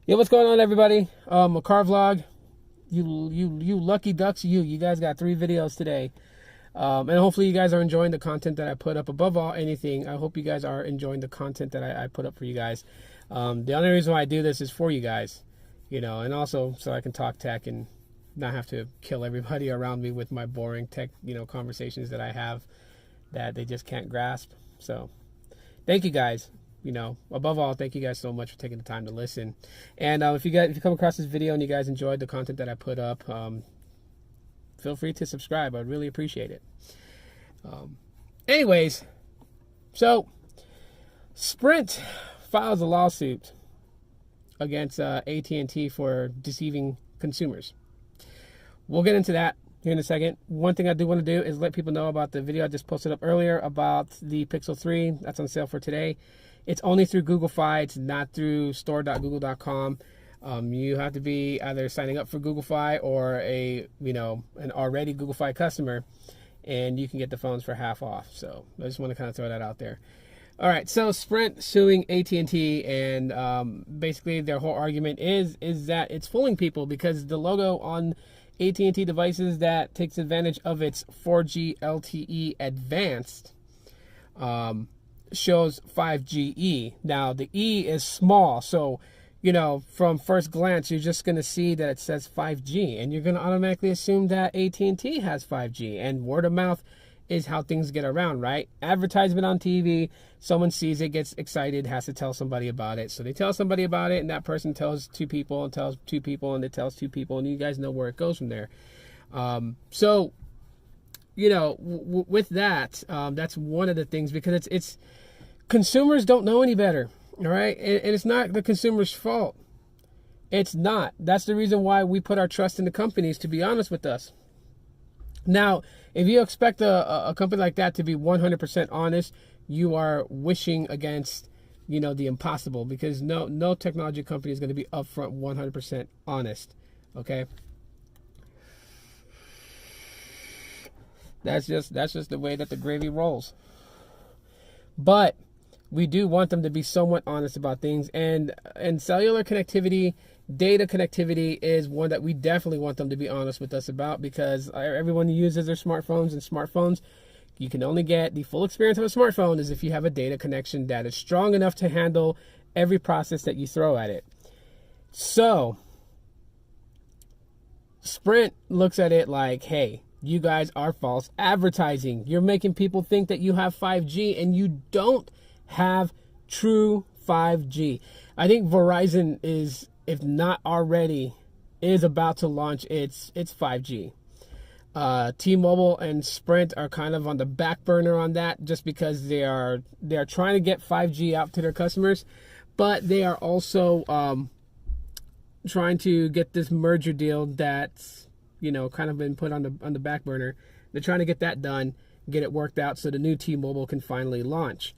Yo, what's going on, everybody? A car vlog. You lucky ducks, you guys got 3 videos today. And hopefully you guys are enjoying the content that I put up. Above all anything, I hope you guys are enjoying the content that I put up for you guys. The only reason why I do this is for you guys, and also so I can talk tech and not have to kill everybody around me with my boring tech, conversations that I have that they just can't grasp. So thank you guys. Above all, thank you guys so much for taking the time to listen. And if you come across this video and you guys enjoyed the content that I put up, feel free to subscribe. I'd really appreciate it. Anyways, so Sprint files a lawsuit against AT&T for deceiving consumers. We'll get into that here in a second. One thing I do want to do is let people know about the video I just posted up earlier about the Pixel 3. That's on sale for today. It's only through Google Fi. It's not through store.google.com. You have to be either signing up for Google Fi or an already Google Fi customer, and you can get the phones for half off. So I just want to kind of throw that out there. All right, so Sprint suing AT&T, and basically their whole argument is that it's fooling people because the logo on AT&T devices that takes advantage of its 4G LTE Advanced shows 5GE. Now the E is small, so from first glance you're just going to see that it says 5G, and you're going to automatically assume that AT&T has 5G, and word of mouth is how things get around, right? Advertisement on TV, someone sees it, gets excited, has to tell somebody about it. So they tell somebody about it, and that person tells 2 people and tells 2 people and it tells 2 people, and you guys know where it goes from there. With that, that's one of the things, because it's consumers don't know any better, all right? And it's not the consumer's fault. It's not. That's the reason why we put our trust in the companies to be honest with us. Now, if you expect a company like that to be 100% honest, you are wishing against, the impossible, because no technology company is going to be upfront 100% honest, okay? That's just the way that the gravy rolls. But we do want them to be somewhat honest about things, and cellular connectivity, data connectivity is one that we definitely want them to be honest with us about, because everyone uses their smartphones, and smartphones, you can only get the full experience of a smartphone is if you have a data connection that is strong enough to handle every process that you throw at it. So Sprint looks at it like, hey, you guys are false advertising. You're making people think that you have 5G and you don't have true 5G. I think Verizon is, if not already, is about to launch its 5G. T-Mobile and Sprint are kind of on the back burner on that, just because they are trying to get 5G out to their customers, but they are also trying to get this merger deal that's kind of been put on the back burner. They're trying to get that done, get it worked out so the new T-Mobile can finally launch.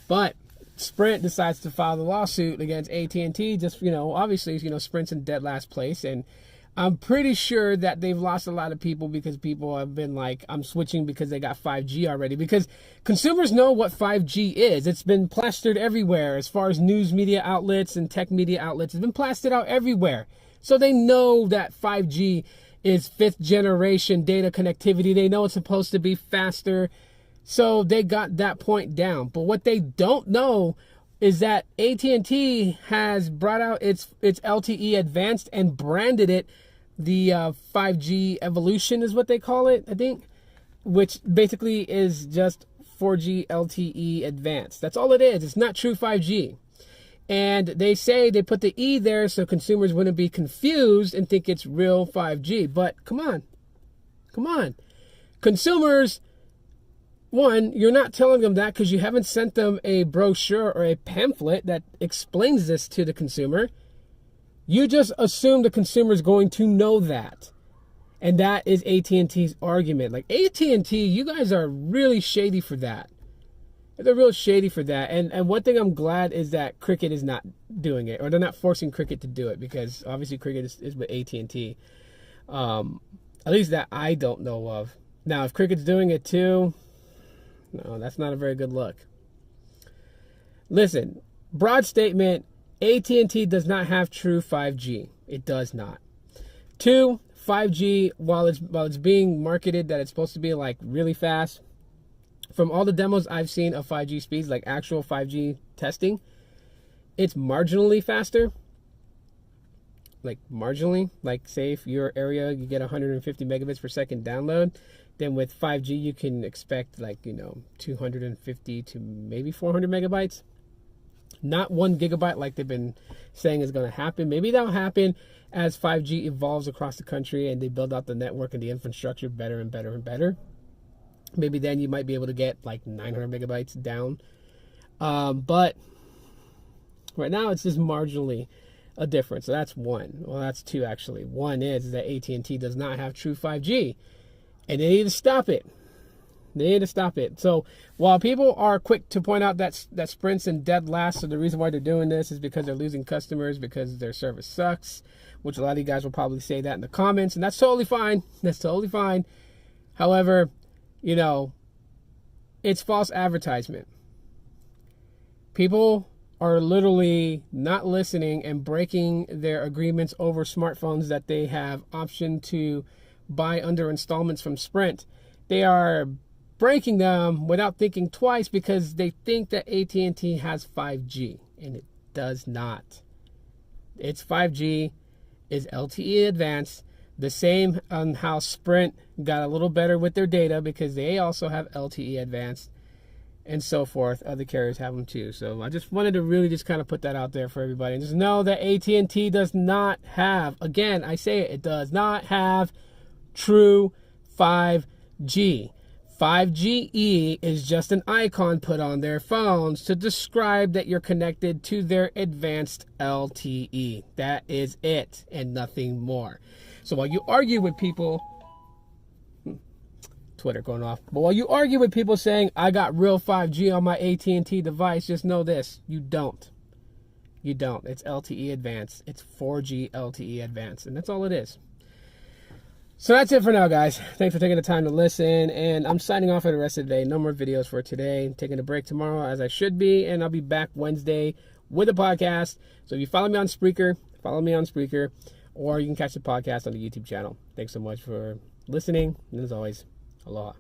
But Sprint decides to file the lawsuit against AT&T. Just, obviously, Sprint's in dead last place, and I'm pretty sure that they've lost a lot of people because people have been like, I'm switching because they got 5G already. Because consumers know what 5G is. It's been plastered everywhere as far as news media outlets and tech media outlets. It's been plastered out everywhere. So they know that 5G is 5th generation data connectivity. They know it's supposed to be faster. So they got that point down. But what they don't know is that AT&T has brought out its LTE Advanced and branded it the 5G Evolution is what they call it, I think, which basically is just 4G LTE Advanced. That's all it is. It's not true 5G. And they say they put the E there so consumers wouldn't be confused and think it's real 5G. But come on. Consumers, one, you're not telling them that because you haven't sent them a brochure or a pamphlet that explains this to the consumer. You just assume the consumer is going to know that. And that is AT&T's argument. Like, AT&T, you guys are really shady for that. They're real shady for that. And one thing I'm glad is that Cricket is not doing it, or they're not forcing Cricket to do it, because obviously Cricket is with AT&T. At least that I don't know of. Now, if Cricket's doing it too, no, that's not a very good look. Listen, broad statement, AT&T does not have true 5G. It does not. 2, 5G, while it's being marketed that it's supposed to be like really fast, from all the demos I've seen of 5G speeds, like actual 5G testing, it's marginally faster. Like marginally, like say if your area you get 150 megabits per second download, then with 5G you can expect like 250 to maybe 400 megabytes. Not 1 gigabyte like they've been saying is going to happen. Maybe that'll happen as 5G evolves across the country and they build out the network and the infrastructure better and better and better. Maybe then you might be able to get like 900 megabytes down. But right now it's just marginally a difference. So that's 1. Well, that's 2 actually. 1 is that AT&T does not have true 5G, and they need to stop it. They need to stop it. So while people are quick to point out that Sprint's in dead last, so the reason why they're doing this is because they're losing customers because their service sucks, which a lot of you guys will probably say that in the comments, and that's totally fine. That's totally fine. However, it's false advertisement. People are literally not listening and breaking their agreements over smartphones that they have option to buy under installments from Sprint. They are breaking them without thinking twice because they think that AT&T has 5G, and it does not. Its 5G is LTE Advanced, the same on how Sprint got a little better with their data because they also have LTE Advanced and so forth. Other carriers have them too. So I just wanted to really just kind of put that out there for everybody and just know that AT&T does not have, again, I say it does not have true 5G. 5GE is just an icon put on their phones to describe that you're connected to their advanced LTE. That is it and nothing more. So while you argue with people, Twitter going off, but while you argue with people saying, I got real 5G on my AT&T device, just know this, you don't. You don't. It's LTE Advanced. It's 4G LTE Advanced, and that's all it is. So that's it for now, guys. Thanks for taking the time to listen, and I'm signing off for the rest of the day. No more videos for today. I'm taking a break tomorrow, as I should be, and I'll be back Wednesday with a podcast. So if you follow me on Spreaker, or you can catch the podcast on the YouTube channel. Thanks so much for listening, and as always, aloha.